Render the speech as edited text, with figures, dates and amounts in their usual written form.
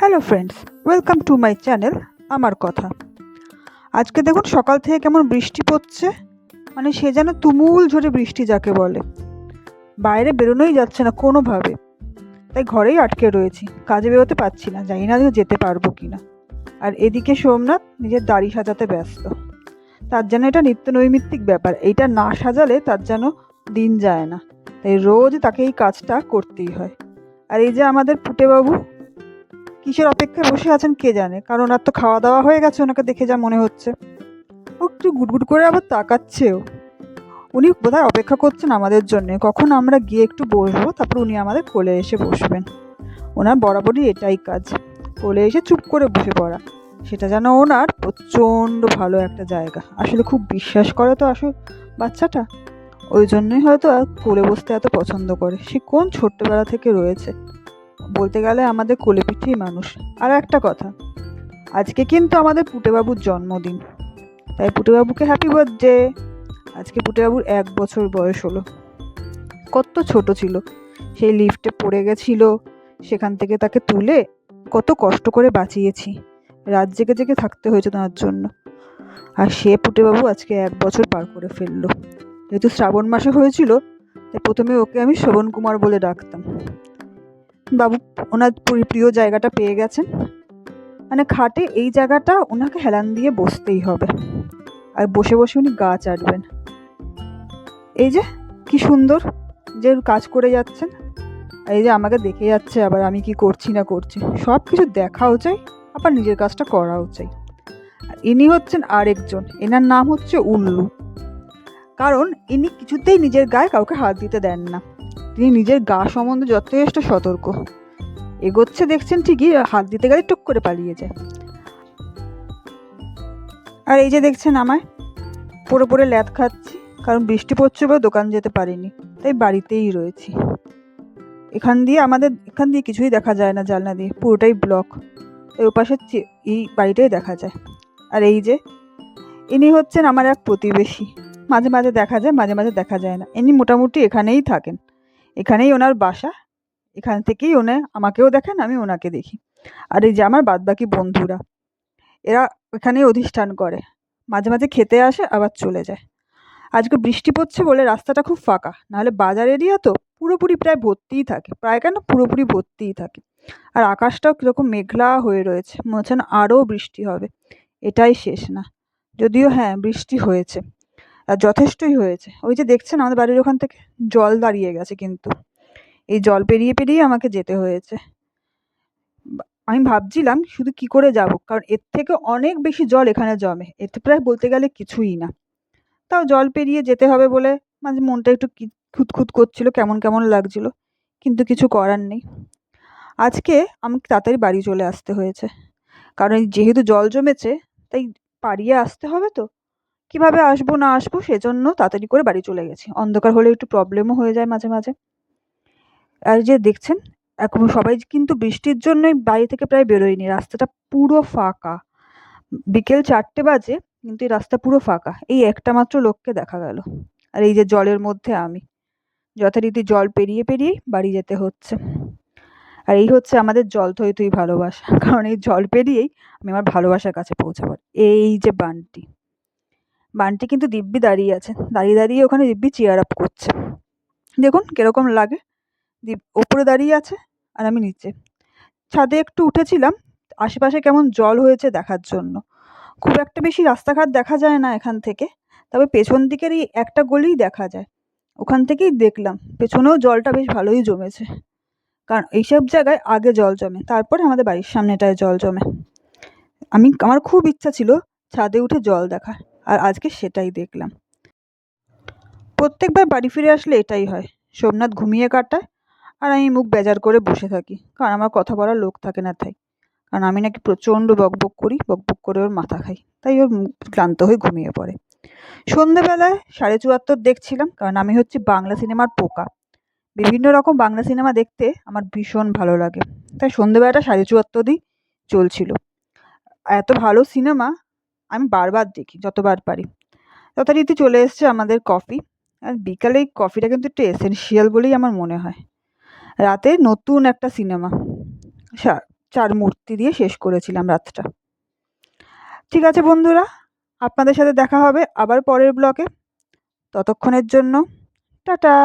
Hello friends, welcome to my channel আমার কথা। আজকে দেখুন সকাল থেকে কেমন বৃষ্টি পড়ছে, মানে সে যেন তুমুল ঝড়ে বৃষ্টি যাকে বলে। বাইরে বেরোনোই যাচ্ছে না কোনোভাবে, তাই ঘরেই আটকে রয়েছি, কাজে বেরোতে পারছি না, জানি না যেতে পারবো কিনা। আর এদিকে সোমনাথ নিজের দাড়ি সাজাতে ব্যস্ত। তার যেন এটা নিত্য নৈমিত্তিক ব্যাপার, এইটা না সাজালে তার যেন দিন যায় না, তাই রোজ তাকে এই কাজটা করতেই হয়। আর এই যে আমাদের পুটেবাবু কিসের অপেক্ষায় বসে আছেন কে জানে, কারণ আর তো খাওয়া দাওয়া হয়ে গেছে ওনাকে দেখে যা মনে হচ্ছে। ও একটু গুটগুট করে আবার তাকাচ্ছেও। উনি বোধহয় অপেক্ষা করছেন আমাদের জন্য, কখন আমরা গিয়ে একটু বসবো, তারপর উনি আমাদের কোলে এসে বসবেন। ওনার বরাবরই এটাই কাজ, কোলে এসে চুপ করে বসে পড়া। সেটা যেন ওনার প্রচণ্ড ভালো একটা জায়গা। আসলে খুব বিশ্বাস করে তো আসলে বাচ্চাটা, ওই জন্যই হয়তো কোলে বসতে এত পছন্দ করে। সে কোন ছোট্টবেলা থেকে রয়েছে, বলতে গেলে আমাদের কোলে পিঠেই মানুষ। আর একটা কথা, আজকে কিন্তু আমাদের পুটেবাবুর জন্মদিন, তাই পুটেবাবুকে হ্যাপি বার্থডে। আজকে পুটেবাবুর 1 বছর বয়স হলো। কত ছোট ছিল, সেই লিফটে পড়ে গেছিল, সেখান থেকে তাকে তুলে কত কষ্ট করে বাঁচিয়েছি, রাত জেগে জেগে থাকতে হয়েছে তার জন্য। আর সে পুটেবাবু আজকে 1 বছর পার করে ফেললো। যেহেতু শ্রাবণ মাসে হয়েছিল, তাই প্রথমে ওকে আমি শ্রবণ কুমার বলে ডাকতাম। বাবু ওনার প্রিয় জায়গাটা পেয়ে গেছেন, মানে খাটে এই জায়গাটা ওনাকে হেলান দিয়ে বসতেই হবে, আর বসে বসে উনি গা চাটবেন। এই যে কি সুন্দর যে কাজ করে যাচ্ছেন, আর এই যে আমাকে দেখে যাচ্ছে, আবার আমি কি করছি না করছি সব কিছু দেখাও চাই, আবার নিজের কাজটা করাও চাই। আর ইনি হচ্ছেন আরেকজন, এনার নাম হচ্ছে উল্লু। কারণ ইনি কিছুতেই নিজের গায়ে কাউকে হাত দিতে দেন না, তিনি নিজের গা সম্বন্ধে যথেষ্ট সতর্ক। এগোচ্ছে দেখছেন ঠিকই, হাত দিতে গেলে টুক করে পালিয়ে যায়। আর এই যে দেখছেন আমায় পড়ে পড়ে ল্যাদ খাচ্ছি, কারণ বৃষ্টি পড়ছে বলে দোকান যেতে পারিনি, তাই বাড়িতেই রয়েছি। এখান দিয়ে কিছুই দেখা যায় না, জানলা দিয়ে পুরোটাই ব্লক। এই ওপাশের এই বাড়িটাই দেখা যায়। আর এই যে ইনি হচ্ছেন আমার এক প্রতিবেশী, মাঝে মাঝে দেখা যায়, মাঝে মাঝে দেখা যায় না। ইনি মোটামুটি এখানেই থাকেন, এখানেই ওনার বাসা, এখান থেকেই আমাকেও দেখেন, আমি ওনাকে দেখি। আর এই যে আমার বাদবাকি বন্ধুরা, এরা এখানেই অধিষ্ঠান করে, মাঝে মাঝে খেতে আসে আবার চলে যায়। আজকে বৃষ্টি পড়ছে বলে রাস্তাটা খুব ফাঁকা, নাহলে বাজার এরিয়া তো পুরোপুরি প্রায় ভর্তিই থাকে, প্রায় কেন পুরোপুরি ভর্তিই থাকে। আর আকাশটাও কীরকম মেঘলা হয়ে রয়েছে, মনে হচ্ছে না আরও বৃষ্টি হবে, এটাই শেষ না। যদিও হ্যাঁ বৃষ্টি হয়েছে, আর যথেষ্টই হয়েছে। ওই যে দেখছেন আমাদের বাড়ির ওখান থেকে জল দাঁড়িয়ে গেছে, কিন্তু এই জল পেরিয়ে পেরিয়ে আমাকে যেতে হয়েছে। আমি ভাবছিলাম শুধু কি করে যাব, কারণ এর থেকে অনেক বেশি জল এখানে জমে, এতে প্রায় বলতে গেলে কিছুই না। তাও জল পেরিয়ে যেতে হবে বলে মাঝে মনটা একটু খুঁতখুত করছিল, কেমন কেমন লাগছিল, কিন্তু কিছু করার নেই। আজকে আমাকে তাড়াতাড়ি বাড়ি চলে আসতে হয়েছে, কারণ যেহেতু জল জমেছে, তাই পাড়িয়ে আসতে হবে তো। কিভাবে আসবো না আসবো সেজন্য তাড়াতাড়ি করে বাড়ি চলে গেছি। অন্ধকার হলে একটু প্রবলেমও হয়ে যায় মাঝে মাঝে। আর যে দেখছেন এখন সবাই কিন্তু বৃষ্টির জন্যই বাড়ি থেকে প্রায় বেরোয়নি, রাস্তাটা পুরো ফাঁকা। বিকেল 4টে বাজে, কিন্তু এই রাস্তা পুরো ফাঁকা, এই একটা মাত্র লোককে দেখা গেল। আর এই যে জলের মধ্যে আমি যথারীতি জল পেরিয়ে পেরিয়েই বাড়ি যেতে হচ্ছে। আর এই হচ্ছে আমাদের জল থই থই ভালোবাসা, কারণ এই জল পেরিয়েই আমি আমার ভালোবাসার কাছে পৌঁছাবো। এই যে বানটি বানটি কিন্তু দিব্যি দাঁড়িয়ে আছে, দাঁড়িয়ে দাঁড়িয়ে ওখানে দিব্যি চেয়ার আপ করছে। দেখুন কিরকম লাগে, ওপরে দাঁড়িয়ে আছে আর আমি নিচে। ছাদে একটু উঠেছিলাম আশেপাশে কেমন জল হয়েছে দেখার জন্য। খুব একটা বেশি রাস্তাঘাট দেখা যায় না এখান থেকে, তবে পেছন দিকের এই একটা গলিই দেখা যায়, ওখান থেকেই দেখলাম পেছনেও জলটা বেশ ভালোই জমেছে। কারণ এইসব জায়গায় আগে জল জমে, তারপরে আমাদের বাড়ির সামনেটায় জল জমে। আমার খুব ইচ্ছা ছিল ছাদে উঠে জল দেখার, আর আজকে সেটাই দেখলাম। প্রত্যেকবার বাড়ি ফিরে আসলে এটাই হয়, সোমনাথ ঘুমিয়ে কাটায় আর আমি মুখ বেজার করে বসে থাকি, কারণ আমার কথা বলার লোক থাকে না তাই। কারণ আমি নাকি প্রচণ্ড বকবক করি, বকবক করে ওর মাথা খাই, তাই ওর ক্লান্ত হয়ে ঘুমিয়ে পড়ে। সন্ধেবেলায় 74.5 দেখছিলাম, কারণ আমি হচ্ছে বাংলা সিনেমার পোকা। বিভিন্ন রকম বাংলা সিনেমা দেখতে আমার ভীষণ ভালো লাগে, তাই সন্ধেবেলাটা 74.5 চলছিল। এত ভালো সিনেমা আমি বারবার দেখি, যতবার পারি। যথারীতি চলে এসছে আমাদের কফি, আর বিকালে এই কফিটা কিন্তু একটু এসেনশিয়াল বলেই আমার মনে হয়। রাতে নতুন একটা সিনেমা, 4 মূর্তি দিয়ে শেষ করেছিলাম রাতটা। ঠিক আছে বন্ধুরা, আপনাদের সাথে দেখা হবে আবার পরের ব্লগে। ততক্ষণের জন্য টাটা।